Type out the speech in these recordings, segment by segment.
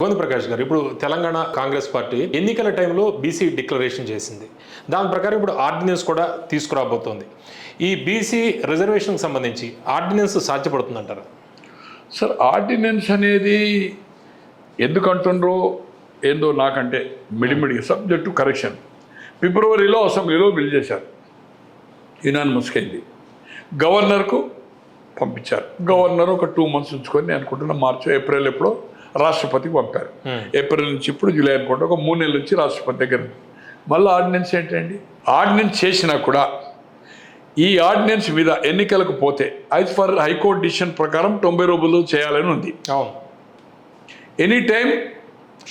గోవింద ప్రకాష్ గారు, ఇప్పుడు తెలంగాణ కాంగ్రెస్ పార్టీ ఎన్నికల టైంలో బీసీ డిక్లరేషన్ చేసింది. దాని ప్రకారం ఇప్పుడు ఆర్డినెన్స్ కూడా తీసుకురాబోతోంది. ఈ బీసీ రిజర్వేషన్కి సంబంధించి ఆర్డినెన్స్ సాధ్యపడుతుందంటారా? సార్, ఆర్డినెన్స్ అనేది ఎందుకంటుండ్రో ఏందో నాకంటే మిడిమిడిగా సబ్జెక్టు కరెక్షన్. ఫిబ్రవరిలో అసెంబ్లీలో బిల్ చేశారు, యునానిమస్గా అయింది. గవర్నర్కు పంపించారు. గవర్నర్ ఒక 2 months ఉంచుకొని, నేను అనుకుంటున్నా మార్చి ఏప్రిల్ ఎప్పుడో రాష్ట్రపతికి పంపారు. ఏప్రిల్ నుంచి ఇప్పుడు జూలై అనుకుంటా, ఒక 3 నెలల నుంచి రాష్ట్రపతి దగ్గర. మళ్ళీ ఆర్డినెన్స్ ఏంటండి? ఆర్డినెన్స్ చేసినా కూడా ఈ ఆర్డినెన్స్ మీద ఎన్నికలకు పోతే యాజ్ ఫర్ హైకోర్టు డిసిషన్ ప్రకారం 90 రోజులు చేయాలని ఉంది. అవును, ఎనీ టైం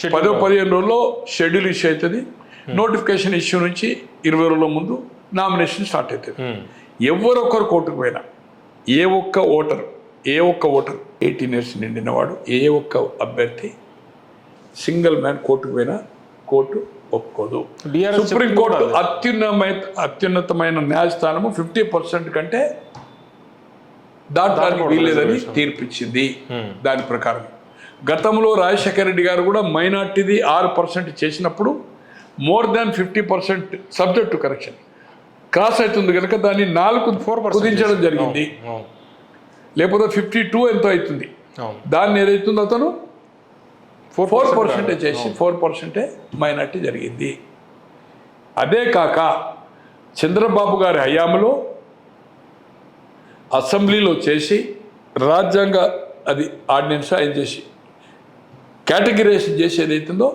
10-15 రోజుల్లో షెడ్యూల్ ఇష్యూ అవుతుంది. నోటిఫికేషన్ ఇష్యూ నుంచి 20 రోజుల ముందు నామినేషన్ స్టార్ట్ అవుతుంది. ఎవరొకరు కోర్టుకు పోయినా, ఏ ఒక్క ఓటర్ 18 years నిండినవాడు, ఏ ఒక్క అభ్యర్థి సింగిల్ మ్యాన్ కోర్టుకు పోయినా కోర్టు ఒప్పుకోదు. సుప్రీంకోర్టు అత్యున్నతమైన న్యాయస్థానము 50% కంటే దాంట్లో వీల్లేదని తీర్పిచ్చింది. దాని ప్రకారం గతంలో రాజశేఖర రెడ్డి గారు కూడా మైనార్టీది 6% చేసినప్పుడు more than 50% subject to correction cross అవుతుంది కనుక దాన్ని 4 కుదించడం జరిగింది. లేకపోతే 52 ఎంతో అవుతుంది. దాన్ని ఏదైతుందో అతను 4% చేసి 4% మైనార్టీ జరిగింది. అదే కాక చంద్రబాబు గారి హయాంలో అసెంబ్లీలో చేసి రాజ్యాంగ అది ఆర్డినెన్స్ ఆయన చేసి కేటగిరైజేషన్ చేసి ఏదైతుందో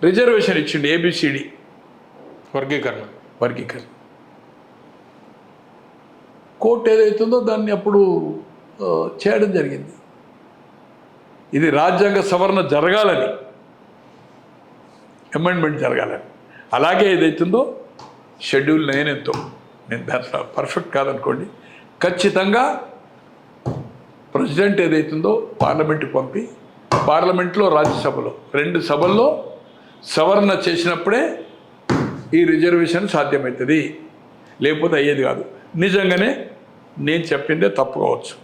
రిజర్వేషన్ ఇచ్చిండు. ABCD వర్గీకరణ కోర్టు ఏదైతుందో దాన్ని అప్పుడు చేయడం జరిగింది. ఇది రాజ్యాంగ సవరణ జరగాలని, అమెండ్మెంట్ జరగాలని. అలాగే ఏదైతుందో షెడ్యూల్ 9 ఎంతో, నేను దాంట్లో పర్ఫెక్ట్ కాదనుకోండి, ఖచ్చితంగా ప్రెసిడెంట్ ఏదైతుందో పార్లమెంట్కి పంపి, పార్లమెంట్లో రాజ్యసభలో 2 సభల్లో సవరణ చేసినప్పుడే ఈ రిజర్వేషన్ సాధ్యమవుతుంది, లేకపోతే అయ్యేది కాదు. నిజంగానే నేను చెప్పిందే తప్పు కావచ్చు.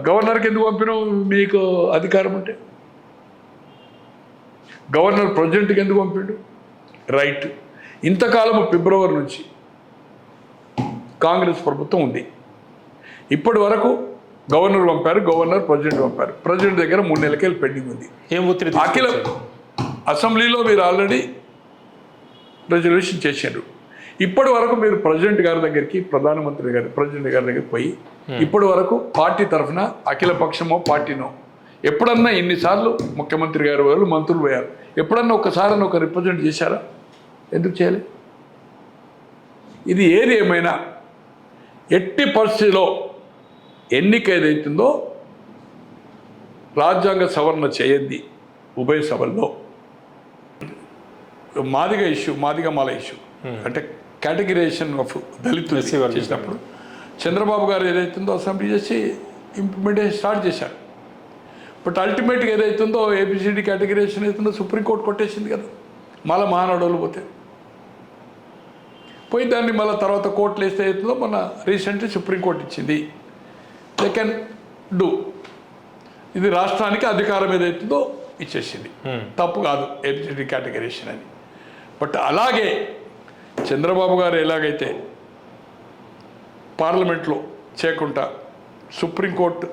గవర్నర్కి ఎందుకు పంపినావు? మీకు అధికారం ఉంటే గవర్నర్ ప్రెసిడెంట్కి ఎందుకు పంపిండు? రైట్. ఇంతకాలం ఫిబ్రవరి నుంచి కాంగ్రెస్ ప్రభుత్వం ఉంది. ఇప్పటి వరకు గవర్నర్ పంపారు, గవర్నర్ ప్రెసిడెంట్ పంపారు. ప్రెసిడెంట్ దగ్గర 3 నెలలకెళ్ళి పెండింగ్ ఉంది. అఖిల అసెంబ్లీలో మీరు ఆల్రెడీ రిజర్వేషన్ చేశారు. ఇప్పటి వరకు మీరు ప్రెసిడెంట్ గారి దగ్గరికి, ప్రధానమంత్రి గారి ప్రెసిడెంట్ గారి దగ్గరికి పోయి ఇప్పటి వరకు పార్టీ తరఫున అఖిల పక్షమో పార్టీనో ఎప్పుడన్నా ఇన్నిసార్లు ముఖ్యమంత్రి గారు వాళ్ళు మంత్రులు పోయారు, ఎప్పుడన్నా ఒకసారి ఒక రిప్రజెంట్ చేశారా? ఎందుకు చేయాలి? ఇది ఏది ఏమైనా ఎట్టి పరిస్థితిలో ఎన్నిక ఏదైతుందో రాజ్యాంగ సవరణ చేయండి. ఉభయ సభల్లో మాదిగమాల ఇష్యూ అంటే కేటగిరైజేషన్ ఆఫ్ దళితులు చేసినప్పుడు చంద్రబాబు గారు ఏదైతుందో అసెంబ్లీ చేసి ఇంప్లిమెంటేషన్ స్టార్ట్ చేశారు. బట్ అల్టిమేట్గా ఏదైతుందో ABCD కేటగిరైజేషన్ అవుతుందో సుప్రీంకోర్టు కొట్టేసింది కదా. మళ్ళీ మహానాడోళ్ళు పోయి దాన్ని మళ్ళీ తర్వాత కోర్టులు వేస్తే అవుతుందో మన రీసెంట్లీ సుప్రీంకోర్టు ఇచ్చింది. They can do. ఇది రాష్ట్రానికి అధికారం ఏదైతుందో ఇచ్చేసింది. తప్పు కాదు ABCD కేటగిరైజేషన్ అని. బట్ అలాగే చంద్రబాబు గారు ఎలాగైతే పార్లమెంట్లో చేయకుండా సుప్రీంకోర్టు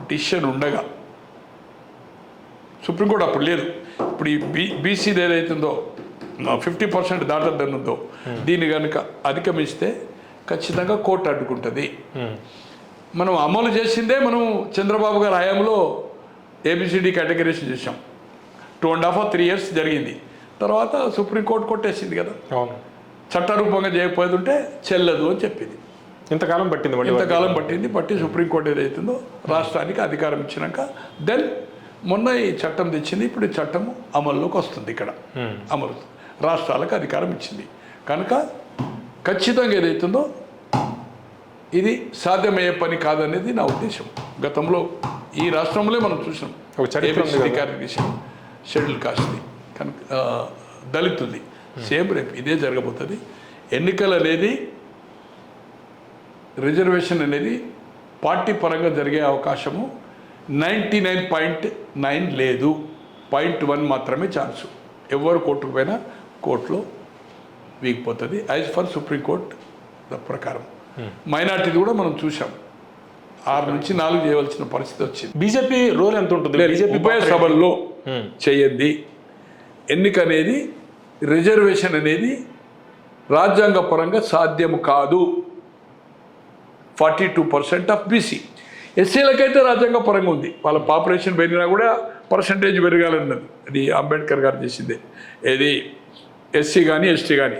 డిసిషన్ ఉండగా, సుప్రీంకోర్టు అప్పుడు లేదు, ఇప్పుడు ఈ బీసీది ఏదైతుందో 50% దాటద్దనుందో దీన్ని కనుక అధిగమిస్తే ఖచ్చితంగా కోర్టు అడ్డుకుంటుంది. మనం అమలు చేసిందే మనం చంద్రబాబు గారి హయాంలో ABCD కేటగిరైజేషన్ చేసాం. 2.5 or 3 years జరిగింది. తర్వాత సుప్రీంకోర్టు కొట్టేసింది కదా. చట్టరూపంగా చేయకపోతుంటే చెల్లదు అని చెప్పింది. ఇంతకాలం పట్టింది. బట్టి సుప్రీంకోర్టు ఏదైతుందో రాష్ట్రానికి అధికారం ఇచ్చినాక దెన్ మొన్న ఈ చట్టం తెచ్చింది. ఇప్పుడు ఈ చట్టం అమల్లోకి వస్తుంది. ఇక్కడ అమలు రాష్ట్రాలకు అధికారం ఇచ్చింది కనుక ఖచ్చితంగా ఏదైతుందో ఇది సాధ్యమయ్యే పని కాదనేది నా ఉద్దేశం. గతంలో ఈ రాష్ట్రంలో మనం చూసినాం షెడ్యూల్ కాస్ట్ది కనుక దళితుది సేమ్ రేపు ఇదే జరగబోతుంది. ఎన్నికలు అనేది రిజర్వేషన్ అనేది పార్టీ పరంగా జరిగే అవకాశము 99.9 లేదు, 0.1 మాత్రమే ఛాన్సు. ఎవరు కోర్టుకు పోయినా కోర్టులో వీగిపోతుంది యాజ్ ఫర్ సుప్రీంకోర్టు ప్రకారం. మైనార్టీది కూడా మనం చూసాం, 6 నుంచి 4 చేయవలసిన పరిస్థితి వచ్చింది. బీజేపీ రోల్ ఎంత ఉంటుంది? బీజేపీ ఉభయ సభల్లో చేయండి. ఎన్నిక అనేది, రిజర్వేషన్ అనేది రాజ్యాంగ పరంగా సాధ్యం కాదు. 42% ఆఫ్ బీసీ. ఎస్సీలకైతే రాజ్యాంగ పరంగా ఉంది, వాళ్ళ పాపులేషన్ పెరిగినా కూడా పర్సంటేజ్ పెరగాలన్నది. అది అంబేద్కర్ గారు చేసిందే. ఏది ఎస్సీ కానీ ఎస్టీ కానీ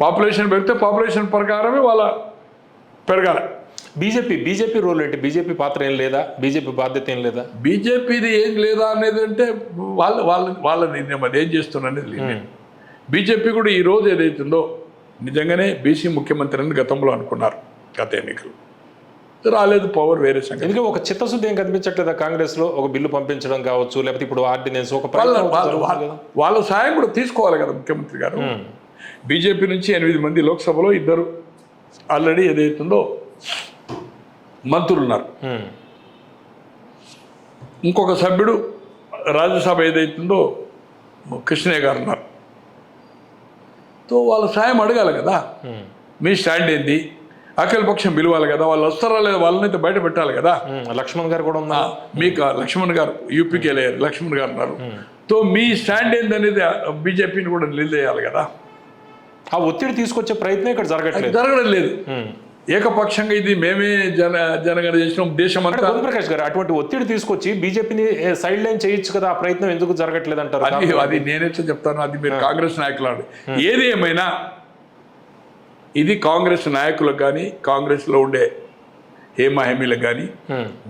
పాపులేషన్ పెరిగితే పాపులేషన్ ప్రకారమే వాళ్ళ పెరగాల. బీజేపీ రోల్ ఏంటి? బీజేపీ పాత్ర ఏం లేదా? బీజేపీ బాధ్యత ఏం లేదా? బీజేపీది ఏం లేదా అనేది అంటే వాళ్ళ నిర్ణయం, అది ఏం చేస్తున్నా అనేది. బీజేపీ కూడా ఈరోజు ఏదైతుందో నిజంగానే బీసీ ముఖ్యమంత్రి అని గతంలో అనుకున్నారు, గత ఎన్నికలు రాలేదు, పవర్ వేరే సంగతి. ఎందుకంటే ఒక చిత్తశుద్ధి ఏం కనిపించట్లేదా కాంగ్రెస్ లో? ఒక బిల్లు పంపించడం కావచ్చు, లేకపోతే ఇప్పుడు ఆర్డినెన్స్ ఒక వాళ్ళ సాయం కూడా తీసుకోవాలి కదా ముఖ్యమంత్రి గారు. బీజేపీ నుంచి 8 మంది, లోక్సభలో 2 ఆల్రెడీ ఏదైతుందో మంత్రులు ఉన్నారు. ఇంకొక సభ్యుడు రాజ్యసభ ఏదైతుందో కృష్ణయ్య గారు ఉన్నారు. తో వాళ్ళ సాయం అడగాలి కదా, మీ స్టాండ్ ఏంది, అఖిలపక్షం పిలవాలి కదా, వాళ్ళు వస్తారా లేదా వాళ్ళనైతే బయట పెట్టాలి కదా. లక్ష్మణ్ గారు కూడా ఉన్నారు, మీకు లక్ష్మణ్ గారు యూపీకి వెళ్ళారు, లక్ష్మణ్ గారు ఉన్నారు. తో మీ స్టాండ్ ఏందనేది బీజేపీని కూడా నిలదీయాలి కదా. ఆ ఒత్తిడి తీసుకొచ్చే ప్రయత్నం ఇక్కడ జరగడం లేదు. ఏకపక్షంగా ఇది మేమే జనగణ చేసిన దేశం అంతా. ప్రకాష్ గారు, అటువంటి ఒత్తిడి తీసుకొచ్చి బీజేపీని సైడ్ లైన్ చేయొచ్చు కదా, ఆ ప్రయత్నం ఎందుకు జరగట్లేదు అంటారు? అది నేనైతే చెప్తాను, అది మీరు కాంగ్రెస్ నాయకులు. ఏది ఏమైనా ఇది కాంగ్రెస్ నాయకులకు కానీ, కాంగ్రెస్లో ఉండే హేమాహేమీలకు కానీ,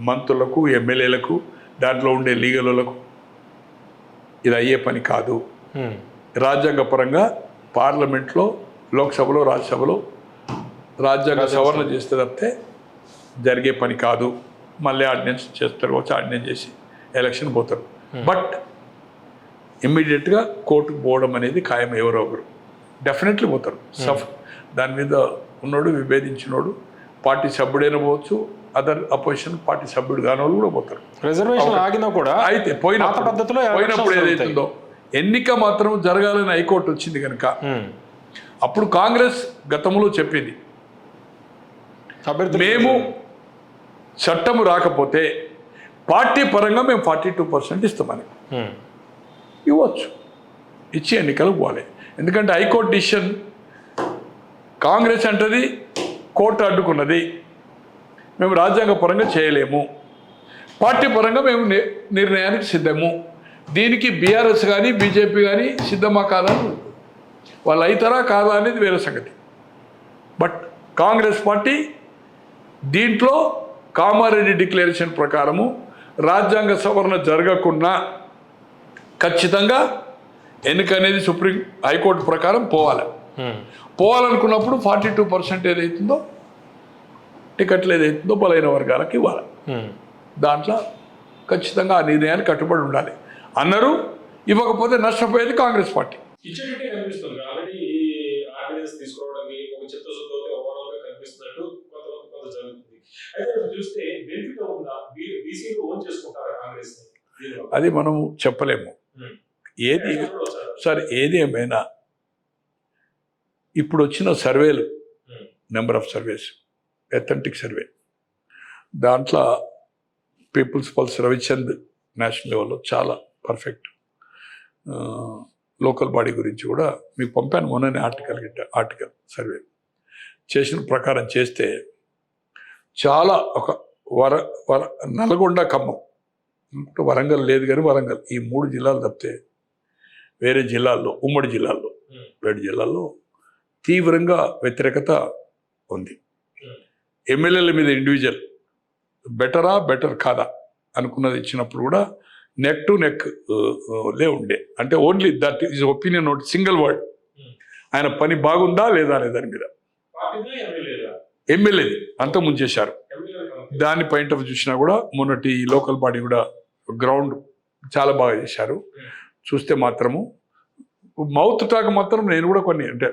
మంత్రులకు, ఎమ్మెల్యేలకు, దాంట్లో ఉండే లీగలకు ఇది అయ్యే పని కాదు. రాజ్యాంగపరంగా పార్లమెంట్లో, లోక్సభలో, రాజ్యసభలో రాజ్యాంగ సవరణ చేస్తే తప్పితే జరిగే పని కాదు. మళ్ళీ ఆర్డినెన్స్ చేస్తారు, వచ్చి ఆర్డినెన్స్ చేసి ఎలక్షన్ పోతారు. బట్ ఇమ్మీడియట్గా కోర్టుకు పోవడం అనేది ఖాయం. ఎవరో ఒకరు డెఫినెట్లీ పోతారు. దాని మీద ఉన్నోడు, విభేదించినోడు, పార్టీ సభ్యుడైనా పోవచ్చు, అదర్ అపోజిషన్ పార్టీ సభ్యుడు కాని వాళ్ళు కూడా పోతారు. రిజర్వేషన్ ఆగినా కూడా అయితే పోయినప్పుడు ఏదైతుందో ఎన్నిక మాత్రం జరగాలని హైకోర్టు వచ్చింది కనుక అప్పుడు కాంగ్రెస్ గతంలో చెప్పింది, మేము చట్టము రాకపోతే పార్టీ పరంగా మేము 42% ఇస్తామని. ఇవ్వచ్చు, ఇచ్చి ఎన్నికలకు పోవాలి. ఎందుకంటే హైకోర్టు డిసిషన్ కాంగ్రెస్ అంటది కోర్టు అడ్డుకున్నది, మేము రాజ్యాంగ పరంగా చేయలేము, పార్టీ పరంగా మేము నిర్ణయానికి సిద్ధము. దీనికి బీఆర్ఎస్ కానీ బీజేపీ కానీ సిద్ధమా కాదా, వాళ్ళు అవుతారా కాదా అనేది వేరే సంగతి. బట్ కాంగ్రెస్ పార్టీ దీంట్లో కామారెడ్డి డిక్లరేషన్ ప్రకారము రాజ్యాంగ సవరణ జరగకుండా ఖచ్చితంగా ఎన్నిక అనేది సుప్రీం హైకోర్టు ప్రకారం పోవాలనుకున్నప్పుడు 42% ఏదైతుందో టికెట్లు ఏదైతుందో బలైన వర్గాలకు ఇవ్వాలి. దాంట్లో ఖచ్చితంగా ఆ నిర్ణయానికి కట్టుబడి ఉండాలి అన్నారు. ఇవ్వకపోతే నష్టపోయేది కాంగ్రెస్ పార్టీ. ఇచ్చేటట్టే కనిపిస్తుంది. ఆల్రెడీ ఈ ఆర్డినెన్స్ తీసుకురావడానికి ఒక చిత్తశుద్ధి ఓవరాల్ గా కనిపిస్తున్నట్టు కొంత జరుగుతుంది. అయితే చూస్తే బెనిఫిట్ అవుతుందా? బీసీలు ఓన్ చేసుకుంటారా కాంగ్రెస్? అది మనం చెప్పలేము. ఏది ఏమైనా ఇప్పుడు వచ్చిన సర్వేలు, number of surveys, authentic survey, దాంట్లో పీపుల్స్ పల్స్ రవిచంద్ నేషనల్ లెవెల్లో చాలా పర్ఫెక్ట్ లోకల్ బాడీ గురించి కూడా మీకు పంపాను మొన్ననే ఆర్టికల్ సర్వే చేసిన ప్రకారం చేస్తే చాలా ఒక నల్గొండ, ఖమ్మం, వరంగల్ లేదు కానీ వరంగల్, ఈ 3 జిల్లాలు తప్పితే వేరే జిల్లాల్లో, ఉమ్మడి జిల్లాల్లో 7 జిల్లాల్లో తీవ్రంగా వ్యతిరేకత ఉంది. ఎమ్మెల్యేల మీద ఇండివిజువల్ బెటర్ కాదా అనుకున్నది ఇచ్చినప్పుడు కూడా నెక్ టు నెక్ లే ఉండే. అంటే ఓన్లీ దట్ ఈజ్ ఒపీనియన్, ఒకటి సింగిల్ వర్డ్, ఆయన పని బాగుందా లేదా అనే దాని మీద. ఎమ్మెల్యేది అంత ముంచేశారు. దాని పాయింట్ ఆఫ్ చూసినా కూడా మొన్నటి లోకల్ బాడీ కూడా గ్రౌండ్ చాలా బాగా చేశారు. చూస్తే మాత్రము మౌత్ టాక్ మాత్రం నేను కూడా కొన్ని అంటే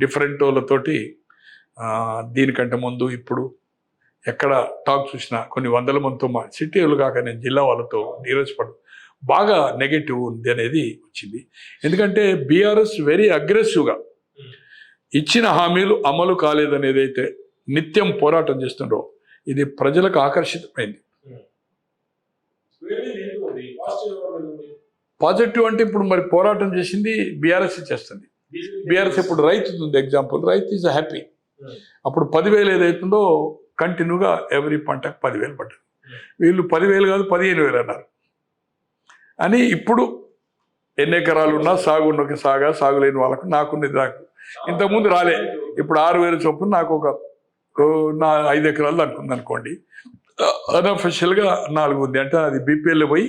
డిఫరెంట్ వాళ్ళతోటి దీనికంటే ముందు ఇప్పుడు ఎక్కడ టాక్ చూసినా కొన్ని వందల మందితో మా సిటీలు కాక నేను జిల్లా వాళ్ళతో నీరజపడు బాగా నెగటివ్ ఉంది అనేది వచ్చింది. ఎందుకంటే బీఆర్ఎస్ వెరీ అగ్రెసివ్గా ఇచ్చిన హామీలు అమలు కాలేదనేది అయితే నిత్యం పోరాటం చేస్తుండ్రో ఇది ప్రజలకు ఆకర్షితమైంది. పాజిటివ్ అంటే ఇప్పుడు మరి పోరాటం చేసింది బీఆర్ఎస్ చేస్తుంది. బీఆర్ఎస్ ఇప్పుడు రైతు ఉంది ఎగ్జాంపుల్, రైతు ఈజ్ హ్యాపీ. అప్పుడు 10,000 ఏదైతుందో కంటిన్యూగా ఎవరి పంటకు 10,000 పడ్డది. వీళ్ళు 10,000 కాదు 15,000 అన్నారు. అని ఇప్పుడు ఎన్ని ఎకరాలు ఉన్నా సాగున్నకి సాగులేని వాళ్ళకు నాకున్నది నాకు ఇంతకుముందు రాలే. ఇప్పుడు 6,000 చొప్పున నాకు ఒక 5 ఎకరాలు అనుకుంది అనుకోండి. అన్అఫిషియల్గా 4 ఉంది అంటే అది బీపీఎల్ పోయి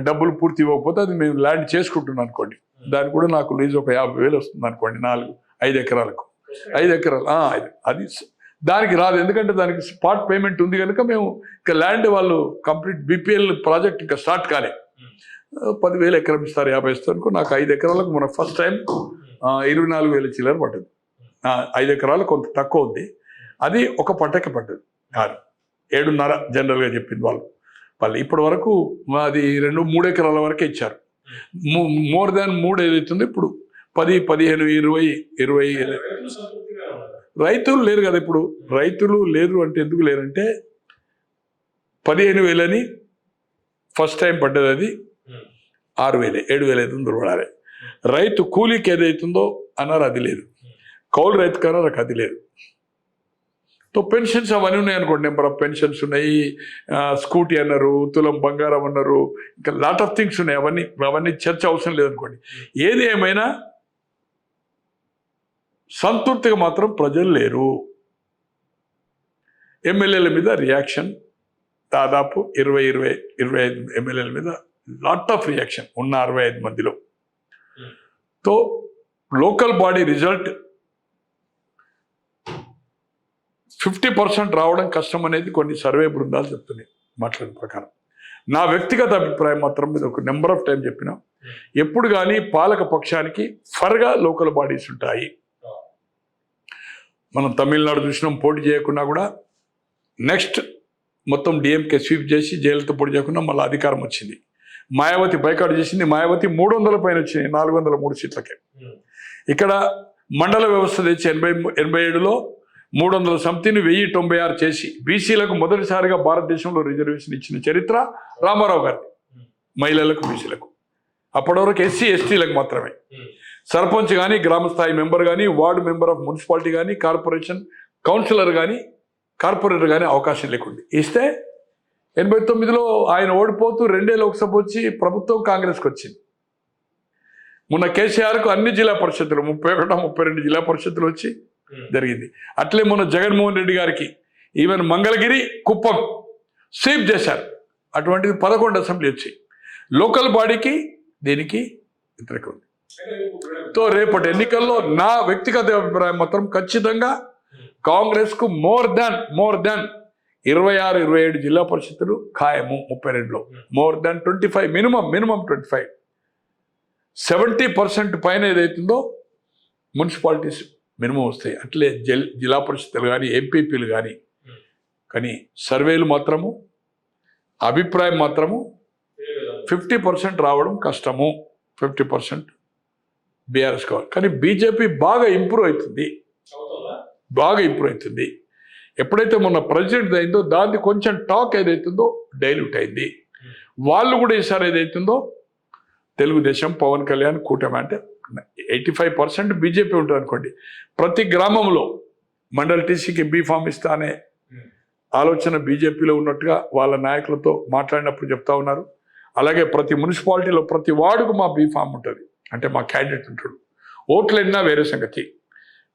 డబ్బులు పూర్తి ఇవ్వకపోతే అది మేము ల్యాండ్ చేసుకుంటున్నాం అనుకోండి. దానికి కూడా నాకు లీజ్ ఒక 50,000 వస్తుంది అనుకోండి. 5 ఎకరాలకు 5 ఎకరాలు అది దానికి రాదు. ఎందుకంటే దానికి స్పాట్ పేమెంట్ ఉంది కనుక మేము ఇంకా ల్యాండ్ వాళ్ళు కంప్లీట్ బీపీఎల్ ప్రాజెక్ట్ ఇంకా స్టార్ట్ కాలే. 10,000 ఎకరం ఇస్తారు, 50 ఇస్తారు అనుకో. నాకు 5 ఎకరాలకు మన ఫస్ట్ టైం 24,000 చిల్లర పడ్డది. 5 ఎకరాలు కొంత తక్కువ ఉంది. అది ఒక పంటకి పడ్డది 7.5 జనరల్గా చెప్పింది వాళ్ళు. ఇప్పటి వరకు అది 2-3 ఎకరాల వరకే ఇచ్చారు. మోర్ దాన్ 3 ఏదైతుందో ఇప్పుడు 10, 15, 20 రైతులు లేరు కదా. ఇప్పుడు రైతులు లేరు అంటే ఎందుకు లేరంటే 15,000 అని ఫస్ట్ టైం పడ్డది. అది 6,000, 7,500 పడాలి. రైతు కూలీకి ఏదైతుందో అన్నారు అది లేదు. కౌలు రైతు కన్నారు అది లేదు. తో పెన్షన్స్ అవన్నీ ఉన్నాయి అనుకోండి. నెంబర్ ఆఫ్ పెన్షన్స్ ఉన్నాయి. స్కూటీ అన్నారు, తులం బంగారం అన్నారు, ఇంకా లాట్ ఆఫ్ థింగ్స్ ఉన్నాయి. అవన్నీ చర్చ అవసరం లేదనుకోండి. ఏది ఏమైనా సంతృప్తిగా మాత్రం ప్రజలు లేరు. ఎమ్మెల్యేల మీద రియాక్షన్ దాదాపు 20-25 ఎమ్మెల్యేల మీద లాట్ ఆఫ్ రియాక్షన్ ఉన్న 65 మందిలో. తో లోకల్ బాడీ రిజల్ట్ 50% రావడం కష్టం అనేది కొన్ని సర్వే బృందాలు చెప్తున్నాయి మాట్లాడిన ప్రకారం. నా వ్యక్తిగత అభిప్రాయం మాత్రం మీద ఒక నెంబర్ ఆఫ్ టైం చెప్పినా, ఎప్పుడు కానీ పాలక పక్షానికి ఫర్గా లోకల్ బాడీస్ ఉంటాయి. మనం తమిళనాడు చూసినాం, పోటీ చేయకుండా కూడా నెక్స్ట్ మొత్తం డిఎంకే స్వీప్ చేసి జైలుతో పోటీ చేయకుండా మళ్ళీ అధికారం వచ్చింది. మాయావతి బైకాట్ చేసింది. మాయావతి 300 పైన వచ్చింది 403 సీట్లకే. ఇక్కడ మండల వ్యవస్థ తెచ్చి 87లో 300 సంథింగ్ 1096 చేసి బీసీలకు మొదటిసారిగా భారతదేశంలో రిజర్వేషన్ ఇచ్చిన చరిత్ర రామారావు గారి. మహిళలకు, బీసీలకు. అప్పటి వరకు ఎస్సీ ఎస్టీలకు మాత్రమే. సర్పంచ్ కానీ, గ్రామస్థాయి మెంబర్ కానీ, వార్డు మెంబర్ ఆఫ్ మున్సిపాలిటీ కానీ, కార్పొరేషన్ కౌన్సిలర్ కానీ, కార్పొరేటర్ కానీ అవకాశం లేకుండా ఇస్తే 89లో ఆయన ఓడిపోతూ 2 లోక్సభ వచ్చి ప్రభుత్వం కాంగ్రెస్కి వచ్చింది. మొన్న కేసీఆర్కు అన్ని జిల్లా పరిషత్తులు 31-32 జిల్లా పరిషత్తులు వచ్చి జరిగింది. అట్లే మొన్న జగన్మోహన్ రెడ్డి గారికి ఈవెన్ మంగళగిరి, కుప్పం స్వీప్ చేశారు. అటువంటిది 11 అసెంబ్లీ వచ్చాయి. లోకల్ బాడీకి దీనికి వ్యతిరేకం ఉంది. తో రేపటి ఎన్నికల్లో నా వ్యక్తిగత అభిప్రాయం మాత్రం ఖచ్చితంగా కాంగ్రెస్కు మోర్ దాన్ 26-27 జిల్లా పరిషత్తులు ఖాయము. 32లో మోర్ దాన్ 25 మినిమం 25. 70% పైన ఏదైతుందో మున్సిపాలిటీస్ మినిమం వస్తాయి. అట్లే జిల్లా పరిషత్తులు కానీ, ఎంపీపీలు కానీ సర్వేలు మాత్రము, అభిప్రాయం మాత్రము 50% రావడం కష్టము. 50% బీఆర్ఎస్ కావాలి. కానీ బీజేపీ బాగా ఇంప్రూవ్ అవుతుంది. ఎప్పుడైతే మొన్న ప్రెసిడెంట్ అయిందో దాన్ని కొంచెం టాక్ ఏదైతుందో డైల్యూట్ అయింది. వాళ్ళు కూడా ఈసారి ఏదైతుందో తెలుగుదేశం, పవన్ కళ్యాణ్ కూటమి అంటే 85% బీజేపీ ఉంటుంది అనుకోండి. ప్రతి గ్రామంలో మండల్ టీసీకి బీఫామ్ ఇస్తా అనే ఆలోచన బీజేపీలో ఉన్నట్టుగా వాళ్ళ నాయకులతో మాట్లాడినప్పుడు చెప్తా ఉన్నారు. అలాగే ప్రతి మున్సిపాలిటీలో ప్రతి వార్డుకు మా బీఫామ్ ఉంటుంది, అంటే మా క్యాండిడేట్ ఉంటాడు. ఓట్లు ఎన్నా వేరే సంగతి,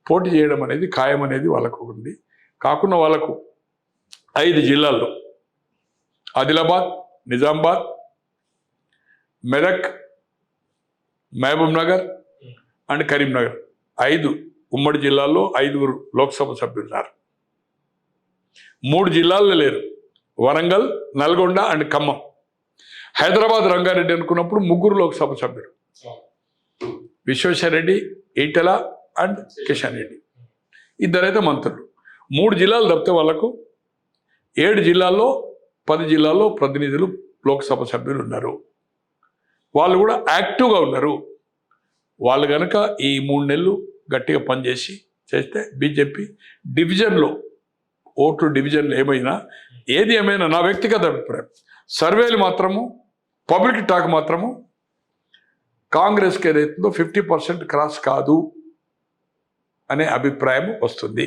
పోటీ చేయడం అనేది ఖాయం అనేది వాళ్ళకు ఉంది. కాకుండా వాళ్ళకు 5 జిల్లాల్లో ఆదిలాబాద్, నిజామాబాద్, మెదక్, మహబూబ్ నగర్ అండ్ కరీంనగర్ 5 ఉమ్మడి జిల్లాల్లో 5 లోక్సభ సభ్యులు ఉన్నారు. 3 జిల్లాల్లో లేరు, వరంగల్, నల్గొండ అండ్ ఖమ్మం. హైదరాబాద్ రంగారెడ్డి అనుకున్నప్పుడు 3 లోక్సభ సభ్యులు, విశ్వేశ్వరరెడ్డి, ఈటెల అండ్ కిషన్ రెడ్డి. 2 మంత్రులు. 3 జిల్లాలు తప్పితే వాళ్ళకు 7 జిల్లాల్లో 10 జిల్లాల్లో ప్రతినిధులు లోక్సభ సభ్యులు ఉన్నారు. వాళ్ళు కూడా యాక్టివ్గా ఉన్నారు. వాళ్ళు కనుక ఈ 3 నెలలు గట్టిగా పనిచేసి చేస్తే బీజేపీ డివిజన్లో ఓట్లు డివిజన్లు ఏది ఏమైనా నా వ్యక్తిగత అభిప్రాయం, సర్వేలు మాత్రము పబ్లిక్ టాక్ మాత్రము కాంగ్రెస్కి ఏదైతుందో 50% క్రాస్ కాదు అనే అభిప్రాయం వస్తుంది.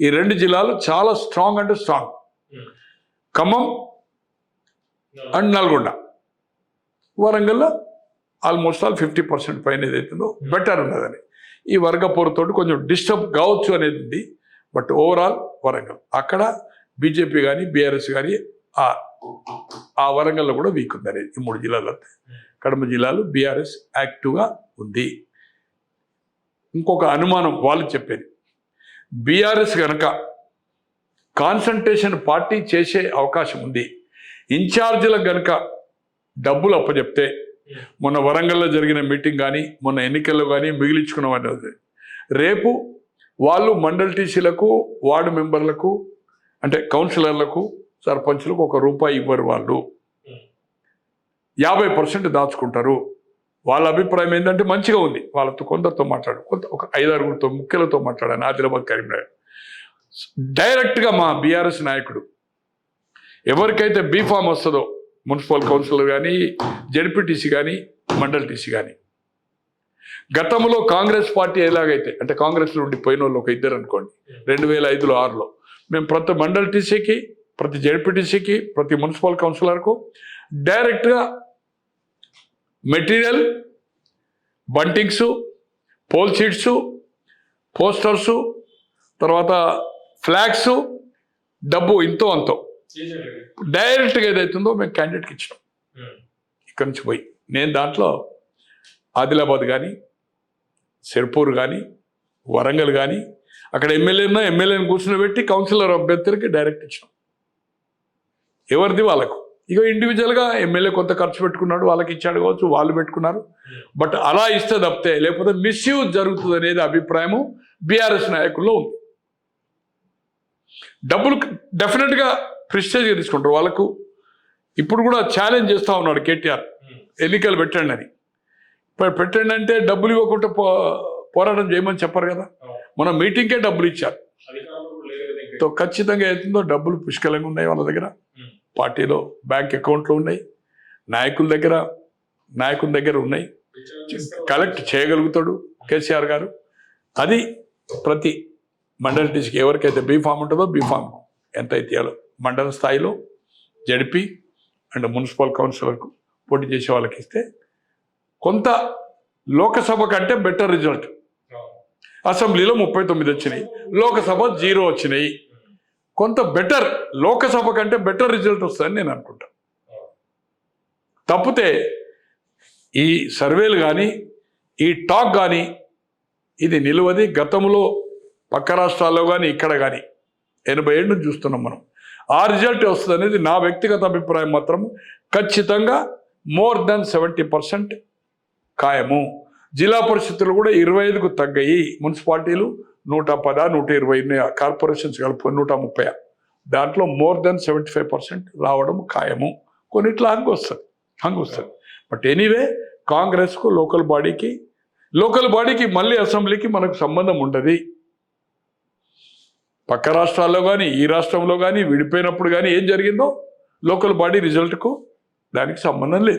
ఈ 2 జిల్లాలు చాలా స్ట్రాంగ్ అంటే స్ట్రాంగ్. ఖమ్మం అండ్ నల్గొండ, వరంగల్లో ఆల్మోస్ట్ ఆల్ 50% పైన ఏదైతుందో బెటర్ ఉన్నదని. ఈ వర్గ పోరుతోటి కొంచెం డిస్టర్బ్ కావచ్చు అనేది ఉంది. బట్ ఓవరాల్ వరంగల్ అక్కడ బీజేపీ కానీ బీఆర్ఎస్ కానీ ఆ వరంగల్లో కూడా వీక్ ఉంది అనేది. ఈ 3 జిల్లాలు, కడప జిల్లాలు బీఆర్ఎస్ యాక్టివ్గా ఉంది. ఇంకొక అనుమానం వాళ్ళు చెప్పేది, బీఆర్ఎస్ కనుక కాన్సంట్రేషన్ పార్టీ చేసే అవకాశం ఉంది. ఇన్ఛార్జీలకు కనుక డబ్బులు అప్పచెప్తే, మొన్న వరంగల్లో జరిగిన మీటింగ్ కానీ మొన్న ఎన్నికల్లో కానీ మిగిలించుకున్నవన్నీ రేపు వాళ్ళు మండల్ టీసీలకు వార్డు మెంబర్లకు అంటే కౌన్సిలర్లకు సర్పంచ్లకు ₹1 ఇవ్వరు. వాళ్ళు 50% దాచుకుంటారు. వాళ్ళ అభిప్రాయం ఏంటంటే మంచిగా ఉంది. వాళ్ళతో కొందరితో మాట్లాడు, ఒక 5-6 ముఖ్యులతో మాట్లాడాను ఆదిలాబాద్ కరీంనగర్. డైరెక్ట్గా మా బీఆర్ఎస్ నాయకుడు ఎవరికైతే బీఫామ్ వస్తుందో మున్సిపల్ కౌన్సిలర్ కానీ జెడ్పీటీసీ కానీ మండల్ టీసీ కానీ, గతంలో కాంగ్రెస్ పార్టీ ఎలాగైతే అంటే కాంగ్రెస్లో ఉండి పోయిన వాళ్ళు ఒక 2 అనుకోండి 2005లో 6లో మేము ప్రతి మండల్ టీసీకి ప్రతి జెడ్పీటీసీకి ప్రతి మున్సిపల్ కౌన్సిలర్కు డైరెక్ట్గా material, buntings, pole sheets, posters, తర్వాత ఫ్లాగ్స్, డబ్బు ఇంతో అంతో డైరెక్ట్గా ఏదైతుందో మేము క్యాండిడేట్కి ఇచ్చినాం. ఇక్కడి నుంచి పోయి నేను దాంట్లో ఆదిలాబాద్ కానీ సిర్పూర్ కానీ వరంగల్ కానీ అక్కడ ఎమ్మెల్యేని కూర్చుని కౌన్సిలర్ అభ్యర్థులకి డైరెక్ట్ ఇచ్చినాం. ఎవరిది వాళ్ళకు. ఇక ఇండివిజువల్గా ఎమ్మెల్యే కొంత ఖర్చు పెట్టుకున్నాడు, వాళ్ళకి ఇచ్చాడు కావచ్చు, వాళ్ళు పెట్టుకున్నారు. బట్ అలా ఇస్తే తప్పితే లేకపోతే మిస్యూజ్ జరుగుతుంది అనేది అభిప్రాయము బీఆర్ఎస్ నాయకుల్లో ఉంది. డబ్బులు డెఫినెట్గా ప్రెస్టేజ్గా తీసుకుంటారు. వాళ్ళకు ఇప్పుడు కూడా ఛాలెంజ్ చేస్తూ ఉన్నాడు కేటీఆర్, ఎన్నికలు పెట్టండి అని. పెట్టండి అంటే డబ్బులు ఇవ్వకుండా పోరాటం చేయమని చెప్పరు కదా. మన మీటింగ్కే డబ్బులు ఇచ్చారు. ఖచ్చితంగా అవుతుందో డబ్బులు పుష్కలంగా ఉన్నాయి వాళ్ళ దగ్గర, పార్టీలో బ్యాంక్ అకౌంట్లో ఉన్నాయి, నాయకుల దగ్గర ఉన్నాయి. కలెక్ట్ చేయగలుగుతాడు కేసీఆర్ గారు. అది ప్రతి మండల టీసీకి ఎవరికైతే బీఫామ్ ఉంటుందో బీఫామ్ ఎంత అయితే ఇవ్వాలో మండల స్థాయిలో జడ్పీ అండ్ మున్సిపల్ కౌన్సిలర్కు పోటీ చేసే వాళ్ళకి ఇస్తే కొంత లోకసభ కంటే బెటర్ రిజల్ట్. అసెంబ్లీలో 39 వచ్చినాయి, లోకసభ 0 వచ్చినాయి. కొంత బెటర్, లోకసభ కంటే బెటర్ రిజల్ట్ వస్తుందని నేను అనుకుంటాను. తప్పితే ఈ సర్వేలు కానీ ఈ టాక్ కానీ ఇది నిలువది. గతంలో పక్క రాష్ట్రాల్లో కానీ ఇక్కడ కానీ 80 ఏళ్ళు చూస్తున్నాం మనం. ఆ రిజల్ట్ వస్తుంది అనేది నా వ్యక్తిగత అభిప్రాయం. మాత్రం ఖచ్చితంగా మోర్ దెన్ 70% ఖాయము. జిల్లా పరిషత్తులు కూడా 25కు తగ్గాయి. మున్సిపాలిటీలు 110, 120, కార్పొరేషన్స్ కలుపుకొని 130. దాంట్లో మోర్ దెన్ 75% రావడం ఖాయము. కొన్నిట్లా హంగు వస్తుంది. బట్ ఎనీవే కాంగ్రెస్కు లోకల్ బాడీకి మళ్ళీ అసెంబ్లీకి మనకు సంబంధం ఉండదు. పక్క రాష్ట్రాల్లో కానీ ఈ రాష్ట్రంలో కానీ విడిపోయినప్పుడు కానీ ఏం జరిగిందో లోకల్ బాడీ రిజల్ట్కు దానికి సంబంధం లేదు.